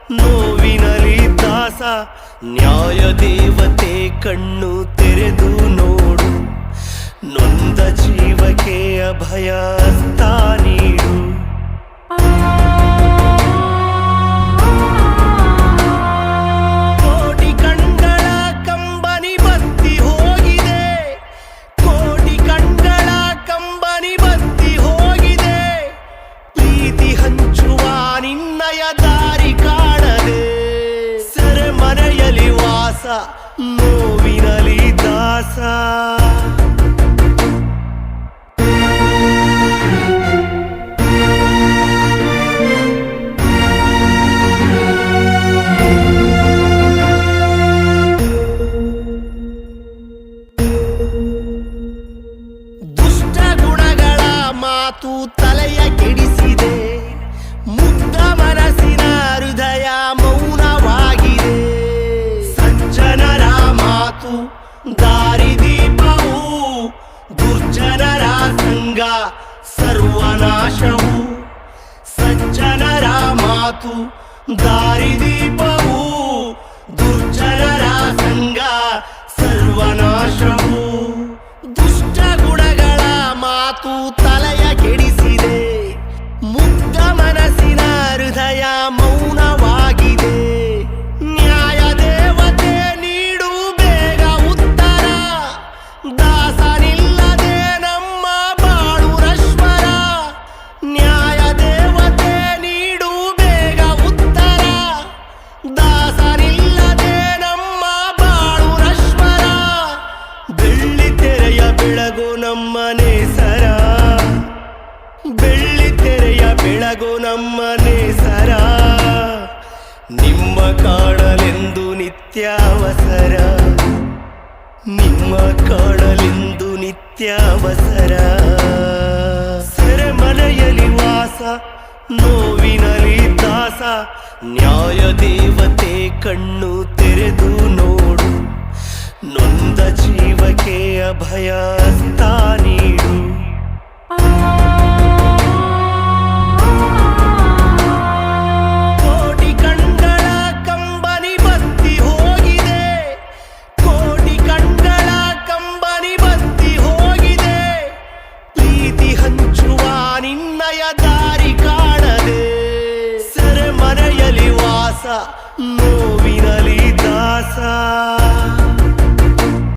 ನೋವಿನಲಿ ದಾಸ. ನ್ಯಾಯ ದೇವತೆ ಕಣ್ಣು ತೆರೆದು ನೋಡು, ನೊಂದ ಜೀವಕ್ಕೆ ಅಭಯ ಹಸ್ತ ನೀಡು. ಕೋಟಿ ಕಣ್ಗಳ ಕಂಬನಿ ಬತ್ತಿ ಹೋಗಿದೆ, ಕೋಟಿ ಕಣ್ಗಳ ಕಂಬನಿ ಬತ್ತಿ ಹೋಗಿದೆ. ಪ್ರೀತಿ ಹಂಚುವ ನಿನ್ನಯ ದಾರಿ ಕಾಣದೆ, ಸೆರೆಮನೆಯಲಿ ವಾಸ, ನೋವಿನಲಿ ದಾಸ. ದುಷ್ಟ ಗುಣಗಳ ಮಾತು ತಲೆಯ ಕೆಡಿಸಿದೆ, ಮುಗ್ಧ ಮನಸ್ಸಿನ ಹೃದಯ ಮೌನವಾಗಿದೆ. ಸಜ್ಜನರ ಮಾತು ದಾರಿದೀಪವು, ದುರ್ಜನರ ಸಂಗ ಸರ್ವನಾಶವು. ಸಜ್ಜನರ ಮಾತು ದಾರಿದೀಪವು, ದುರ್ಜನರ ಸಂಗ ಸರ್ವನಾಶವು. ದುಷ್ಟ ಗುಣಗಳ ಮಾತು ತಲೆಯ ಕೆಡಿಸಿದೆ, ಮುಗ್ಧ ಮನಸ್ಸಿನ ಹೃದಯ ಮೌನವಾಗಿದೆ. ನ್ಯಾಯ ದೇವತೆ ನೀಡು ಬೇಗ ಉತ್ತರ, ದಾಸನಿಲ್ಲದೆ ನಮ್ಮ ಬಾಳು ನಶ್ವರ. ನ್ಯಾಯ ದೇವತೆ ನೀಡು ಬೇಗ ಉತ್ತರ, ದಾಸನಿಲ್ಲದೆ ನಮ್ಮ ಬಾಳು ನಶ್ವರ. ಬೆಳ್ಳಿ ತೆರೆಯ ಬೆಳಗು ನಮ್ಮ ನೇಸರ, ಬೆಳ್ಳಿ ತೆರೆಯ ಬೆಳಗು ನಮ್ಮ ನೇಸರ. ನಿಮ್ಮ ಕಾಣಲೆಂದು ನಿತ್ಯ ಅವಸರ, ನಿಮ್ಮ ಕಾಣಲೆಂದು ನಿತ್ಯ ಅವಸರ. ಸೆರೆಮನೆಯಲಿ ವಾಸ, ನೋವಿನಲಿ ದಾಸ. ನ್ಯಾಯ ದೇವತೆ ಕಣ್ಣು ತೆರೆದು ನೋಡು, ನೊಂದ ಜೀವಕ್ಕೆ ಅಭಯ ಹಸ್ತ ನೀಡು. ಕೋಟಿ ಕಣ್ಗಳ ಕಂಬನಿ ಬತ್ತಿ ಹೋಗಿದೆ, ಕೋಟಿ ಕಣ್ಗಳ ಕಂಬನಿ ಬತ್ತಿ ಹೋಗಿದೆ. ಪ್ರೀತಿ ಹಂಚುವ ನಿನ್ನಯ ದಾರಿ ಕಾಣದೆ, ಸೆರೆಮನೆಯಲಿ ವಾಸ, ನೋವಿನಲಿ ದಾಸ.